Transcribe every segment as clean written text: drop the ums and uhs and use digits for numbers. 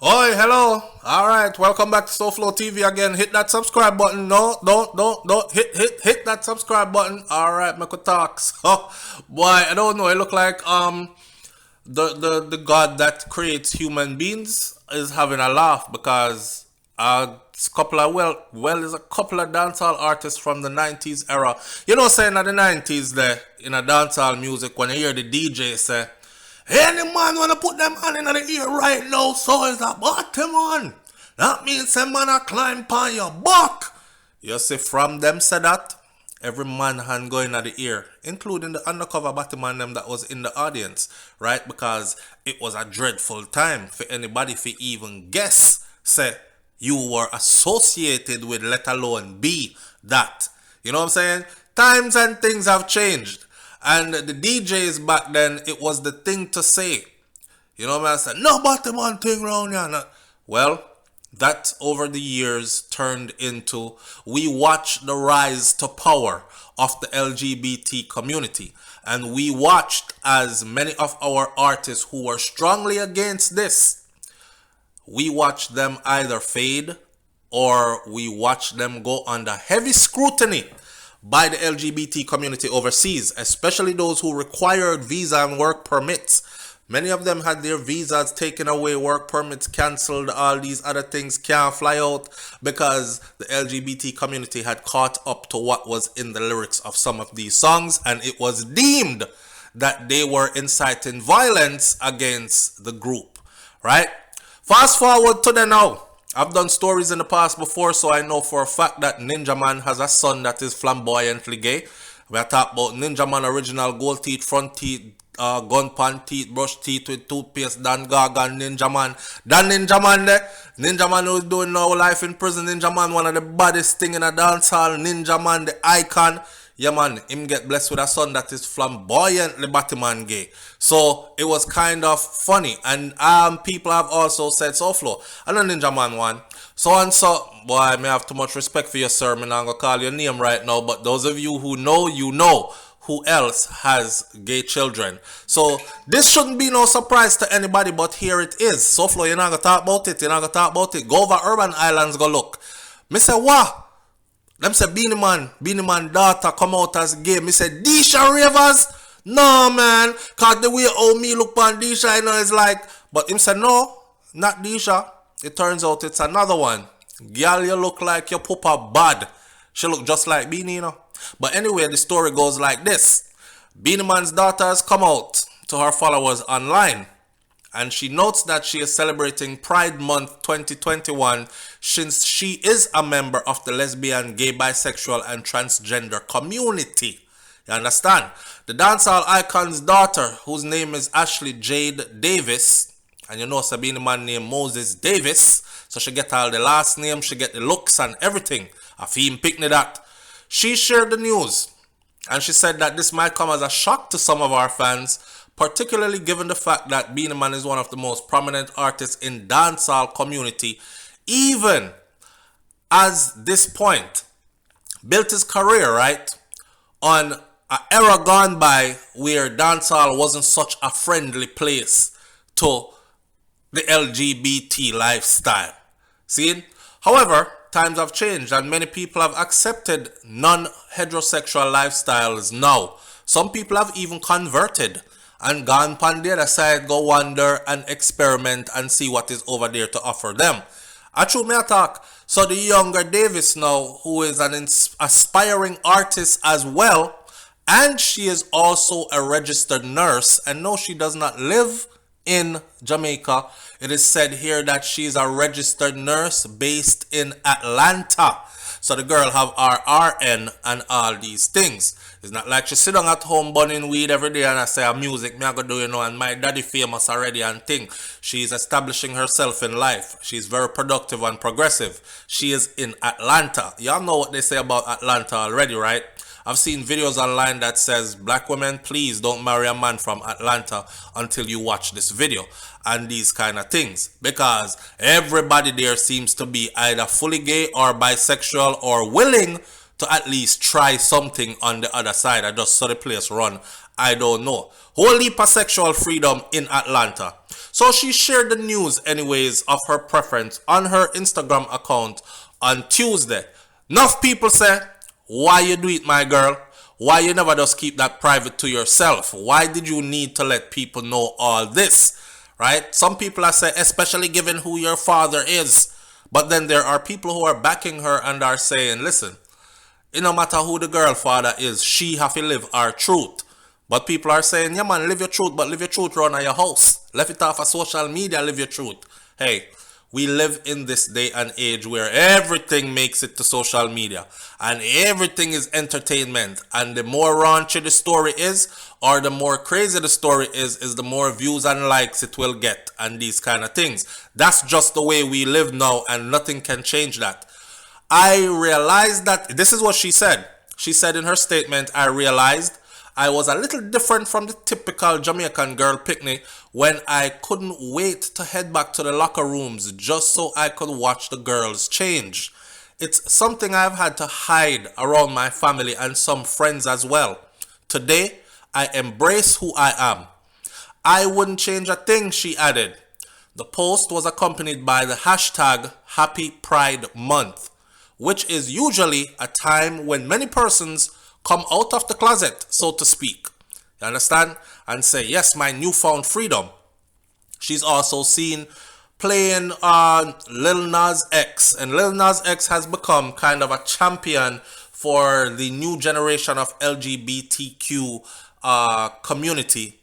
Oi, hello. All right, welcome back to SouFLoTV again. Hit that subscribe button. No, don't hit that subscribe button. All right, make a talk. So, boy, I don't know. It look like the God that creates human beings is having a laugh because it's a couple of there's a couple of dancehall artists from the 90s era. You know, saying that the 90s there in a dancehall music when you hear the DJ say, any man wanna put them hand in the ear right now, so is a bottom on. That means some man a climb on your back. You see, from them said that, every man hand go in the ear, including the undercover Biniman them that was in the audience, right? Because it was a dreadful time for anybody to even guess, say, you were associated with, let alone be that. You know what I'm saying? Times and things have changed. And the DJs back then, it was the thing to say. You know what I said? No Biniman thing round here. No. Well, that over the years turned into, we watched the rise to power of the LGBT community. And we watched as many of our artists who were strongly against this, we watched them either fade or we watched them go under heavy scrutiny by the LGBT community overseas, especially those who required visa and work permits. Many of them had their visas taken away, work permits cancelled, all these other things can't fly out because the LGBT community had caught up to what was in the lyrics of some of these songs, and it was deemed that they were inciting violence against the group, right? Fast forward to the now. I've done stories in the past before, so I know for a fact that Ninja Man has a son that is flamboyantly gay. We are talking about Ninja Man original gold teeth, front teeth, gun pan teeth, brush teeth with toothpaste, Dan Gaga, Ninja Man. That Ninja Man there, Ninja Man who's doing now life in prison. Ninja Man, one of the baddest thing in a dance hall. Ninja Man, the icon. Yeah man, him get blessed with a son that is flamboyantly Biniman gay. So it was kind of funny. And people have also said, SouFlo, I know Ninja Man one. So and so, boy, I may have too much respect for your sir. I'm not gonna call your name right now, but those of you who know, you know who else has gay children. So this shouldn't be no surprise to anybody, but here it is. SouFlo, you're not gonna talk about it, you're not gonna talk about it. Go over Urban Islands, go look. Me say, what? Them say Beenies Daughter come out as gay. Me say Disha ravers? No man. Cause the way how me look on Disha, you know, is like, but him say no, not Disha. It turns out it's another one. Girl, you look like your papa bad. She look just like Beenie, you know. But anyway, the story goes like this. Beenies Daughter has come out to her followers online, and she notes that she is celebrating Pride Month 2021 since she is a member of the lesbian, gay, bisexual, and transgender community. You understand? The dancehall icon's daughter, whose name is Ashley Jade Davis, and you know Sabine man named Moses Davis, so she get all the last name, she get the looks and everything. I feel picking that. She shared the news, and she said that this might come as a shock to some of our fans, particularly given the fact that Biniman is one of the most prominent artists in dancehall community, even as this point built his career, right, on an era gone by where dancehall wasn't such a friendly place to the LGBT lifestyle. See? However, times have changed and many people have accepted non-heterosexual lifestyles now. Some people have even converted and gone on the other side, go wander and experiment and see what is over there to offer them. I true me talk. So the younger Davis now, who is an aspiring artist as well, and she is also a registered nurse, and no, she does not live in Jamaica. It is said here that she is a registered nurse based in Atlanta. So the girl have her RN and all these things. It's not like she sit down at home burning weed every day and I say, music, me I go do, you know, and my daddy famous already and thing. She's establishing herself in life. She's very productive and progressive. She is in Atlanta. Y'all know what they say about Atlanta already, right? I've seen videos online that says, black women, please don't marry a man from Atlanta until you watch this video. And these kind of things. Because everybody there seems to be either fully gay or bisexual or willing to at least try something on the other side. I just saw the place run. I don't know. Whole heap of sexual freedom in Atlanta. So she shared the news anyways of her preference on her Instagram account on Tuesday. Enough people say, why you do it, my girl? Why you never just keep that private to yourself? Why did you need to let people know all this? Right? Some people are saying, especially given who your father is. But then there are people who are backing her and are saying, listen, it no matter who the girl father is, she have to live her truth. But people are saying, yeah man, live your truth, but live your truth around your house. Left it off of social media, live your truth. Hey, we live in this day and age where everything makes it to social media. And everything is entertainment. And the more raunchy the story is, or the more crazy the story is the more views and likes it will get. And these kind of things. That's just the way we live now, and nothing can change that. I realized that, this is what she said. She said in her statement, I realized I was a little different from the typical Jamaican girl picnic when I couldn't wait to head back to the locker rooms just so I could watch the girls change. It's something I've had to hide around my family and some friends as well. Today, I embrace who I am. I wouldn't change a thing, she added. The post was accompanied by the hashtag Happy Pride Month, which is usually a time when many persons come out of the closet, so to speak. You understand? And say, yes, my newfound freedom. She's also seen playing on Lil Nas X. And Lil Nas X has become kind of a champion for the new generation of LGBTQ community.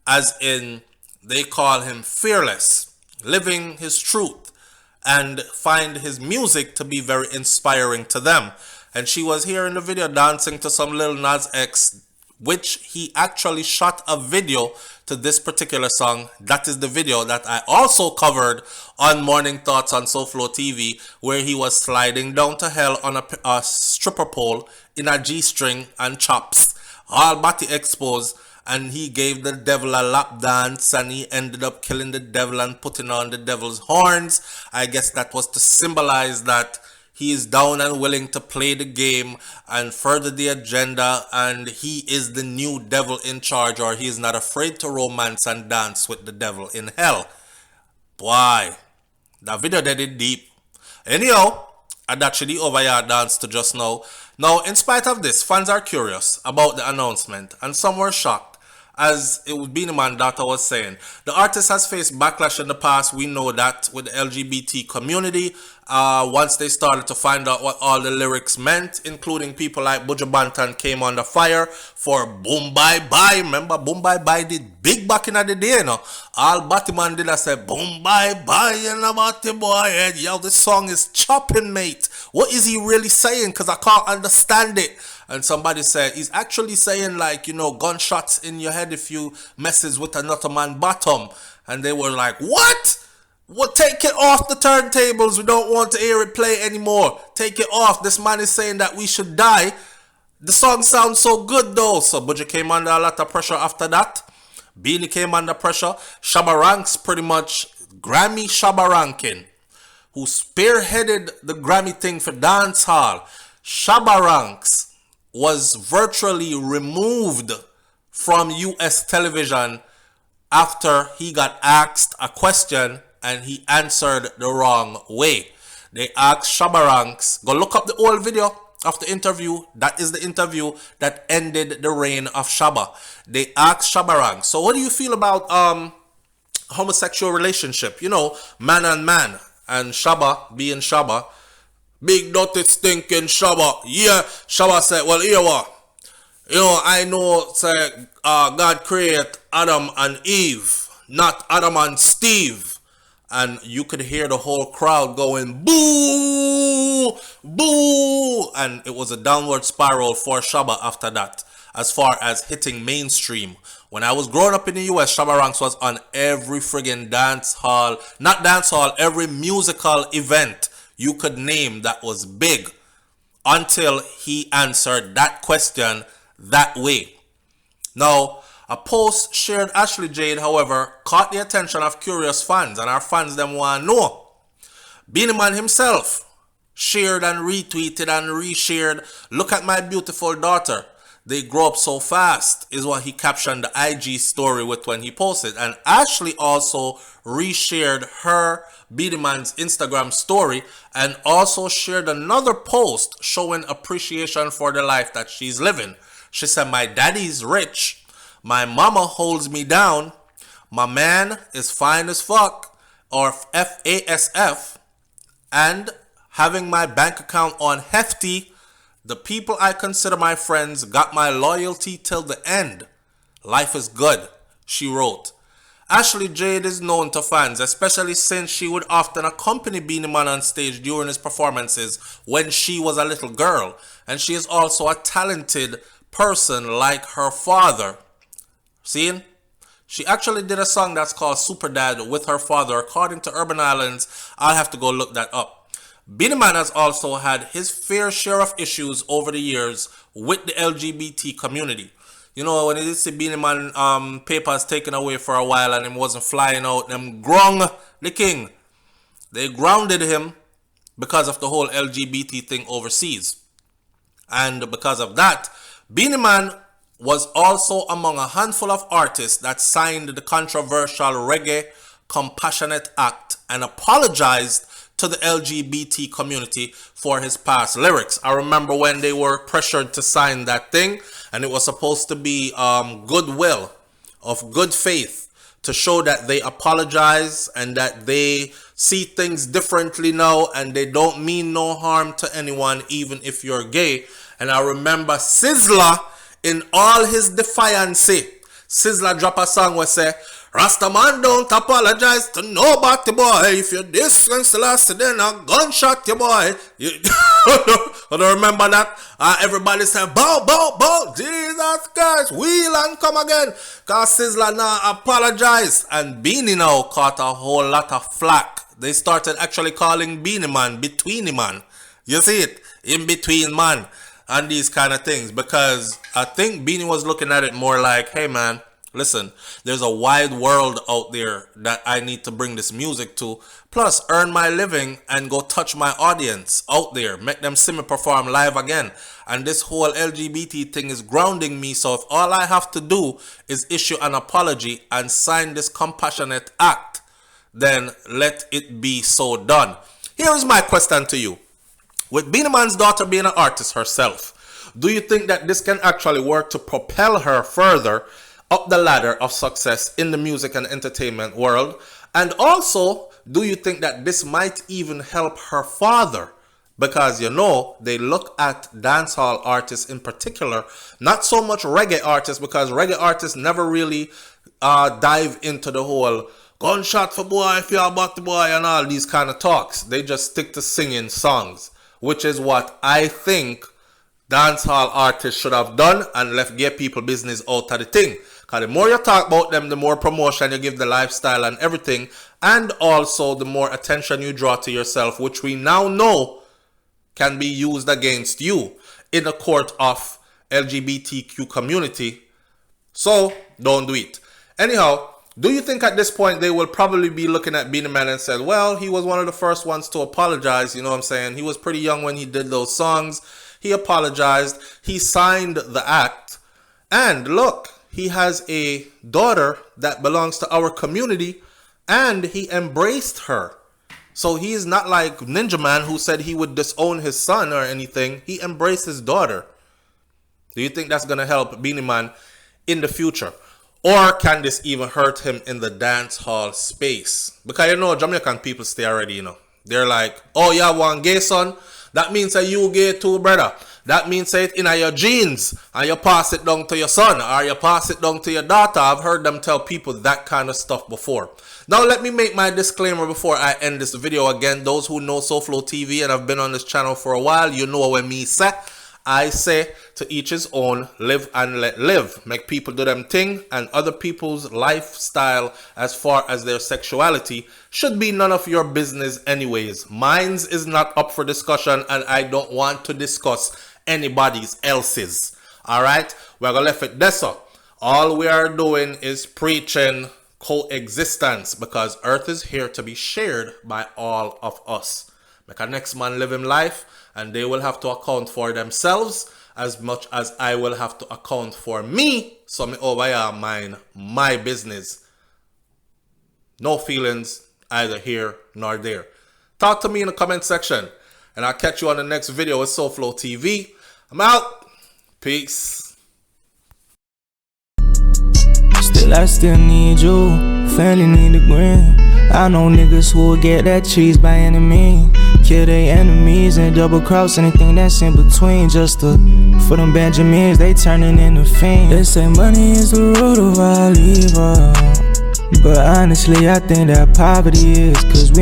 As in, they call him fearless, living his truth, and find his music to be very inspiring to them. And she was here in the video dancing to some Lil Nas X, which he actually shot a video to this particular song. That is the video that I also covered on Morning Thoughts on SouFLoTV, where he was sliding down to hell on a stripper pole in a G-string and chops, all body exposed. And he gave the devil a lap dance, and he ended up killing the devil and putting on the devil's horns. I guess that was to symbolize that he is down and willing to play the game and further the agenda, and he is the new devil in charge, or he is not afraid to romance and dance with the devil in hell. Boy, that video did it deep. Anyhow, and that should be over your dance to just now. Now, in spite of this, fans are curious about the announcement, and some were shocked. As it was Biniman Daughter was saying, the artist has faced backlash in the past. We know that with the LGBT community, once they started to find out what all the lyrics meant, including people like Buju Banton came under fire for Boom Bye Bye. Remember, Boom Bye Bye did big back in the day, you know. All Batman did I say Boom Bye Bye and about the boy. And yo, this song is chopping, mate. What is he really saying? Because I can't understand it. And somebody said, he's actually saying, like, you know, gunshots in your head if you messes with another man bottom. And they were like, what? Well, take it off the turntables. We don't want to hear it play anymore. Take it off. This man is saying that we should die. The song sounds so good, though. So Buju came under a lot of pressure after that. Beenie came under pressure. Shabba Ranks, pretty much Grammy Shabba Rankin, who spearheaded the Grammy thing for dancehall. Shabba Ranks was virtually removed from US television after he got asked a question and he answered the wrong way. They asked Shabba Ranks, go look up the old video of the interview. That is the interview that ended the reign of Shabba. They asked Shabba Ranks, so what do you feel about homosexual relationship? You know, man and man. And Shabba, being Shabba, big dirty stinking Shabba. Yeah, Shabba said, well, here what? You know, I know, say, God created Adam and Eve, not Adam and Steve. And you could hear the whole crowd going, boo, boo. And it was a downward spiral for Shabba after that, as far as hitting mainstream. When I was growing up in the US, Shabba Ranks was on every friggin' dance hall, not dance hall, every musical event you could name that was big, until he answered that question that way. Now, a post shared Ashley Jade, however, caught the attention of curious fans, and our fans them want to know. Biniman himself shared and retweeted and reshared. Look at my beautiful daughter. They grow up so fast, is what he captioned the IG story with when he posted. And Ashley also reshared her Biniman's Instagram story and also shared another post showing appreciation for the life that she's living. She said, my daddy's rich. My mama holds me down. My man is fine as fuck, or FASF. And having my bank account on hefty. The people I consider my friends got my loyalty till the end. Life is good, she wrote. Ashley Jade is known to fans, especially since she would often accompany Biniman on stage during his performances when she was a little girl. And she is also a talented person like her father. See? She actually did a song that's called Super Dad with her father, according to Urban Islands. I'll have to go look that up. Biniman has also had his fair share of issues over the years with the LGBT community. You know, when you see Biniman papers taken away for a while and him wasn't flying out, them grung the king. They grounded him because of the whole LGBT thing overseas. And because of that, Biniman was also among a handful of artists that signed the controversial Reggae Compassionate Act and apologized to the LGBT community for his past lyrics. I remember when they were pressured to sign that thing, and it was supposed to be goodwill, of good faith, to show that they apologize and that they see things differently now and they don't mean no harm to anyone, even if you're gay. And I remember Sizzla, in all his defiance, Sizzla drop a song where say, Rastaman don't apologize to nobody, boy. If you this and last, then a gunshot, you boy. You don't remember that? Everybody said, bow, bow, bow. Jesus Christ, wheel and come again. Cause Sizzla now apologized. And Beenie now caught a whole lot of flack. They started actually calling Biniman Betweeny Man. You see it? In between man. And these kind of things. Because I think Beenie was looking at it more like, hey man, listen, there's a wide world out there that I need to bring this music to. Plus, earn my living and go touch my audience out there. Make them see me perform live again. And this whole LGBT thing is grounding me. So if all I have to do is issue an apology and sign this compassionate act, then let it be so done. Here is my question to you. With Beeniman's daughter being an artist herself, do you think that this can actually work to propel her further up the ladder of success in the music and entertainment world? And also, do you think that this might even help her father? Because, you know, they look at dancehall artists in particular, not so much reggae artists, because reggae artists never really dive into the whole gunshot for boy, if you're about the boy, and all these kind of talks. They just stick to singing songs, which is what I think dancehall artists should have done and left gay people business out of the thing. Because the more you talk about them, the more promotion you give the lifestyle and everything, and also the more attention you draw to yourself, which we now know can be used against you in the court of LGBTQ community. So don't do it. Anyhow, do you think at this point they will probably be looking at Biniman and said, well, he was one of the first ones to apologize, you know what I'm saying? He was pretty young when he did those songs. He apologized. He signed the act. And look, he has a daughter that belongs to our community, and he embraced her. So he is not like Ninja Man, who said he would disown his son or anything. He embraced his daughter. Do you think that's going to help Biniman in the future? Or can this even hurt him in the dance hall space? Because, you know, Jamaican people stay already, you know. They're like, oh, yeah, one gay son? That means that you gay too, brother. That means that it's in your genes and you pass it down to your son or you pass it down to your daughter. I've heard them tell people that kind of stuff before. Now, let me make my disclaimer before I end this video. Again, those who know SouFLoTV and have been on this channel for a while, you know when me say, I say to each his own, live and let live. Make people do them thing, and other people's lifestyle as far as their sexuality should be none of your business anyways. Mine's is not up for discussion, and I don't want to discuss anybody's else's. Alright? We're gonna leave it there, so. All we are doing is preaching coexistence, because earth is here to be shared by all of us. Make a next man live him life, and they will have to account for themselves as much as I will have to account for me. So me over here mind my business. No feelings either here nor there. Talk to me in the comment section, and I'll catch you on the next video with SouFLoTV. I'm out. Peace. Still, I still need you. Family need the green. I know niggas who will get that cheese by any means. Kill their enemies and double cross anything that's in between. Just for them Benjamins, they turning into fiends. They say money is the root of all evil, but honestly I think that poverty is. Cause we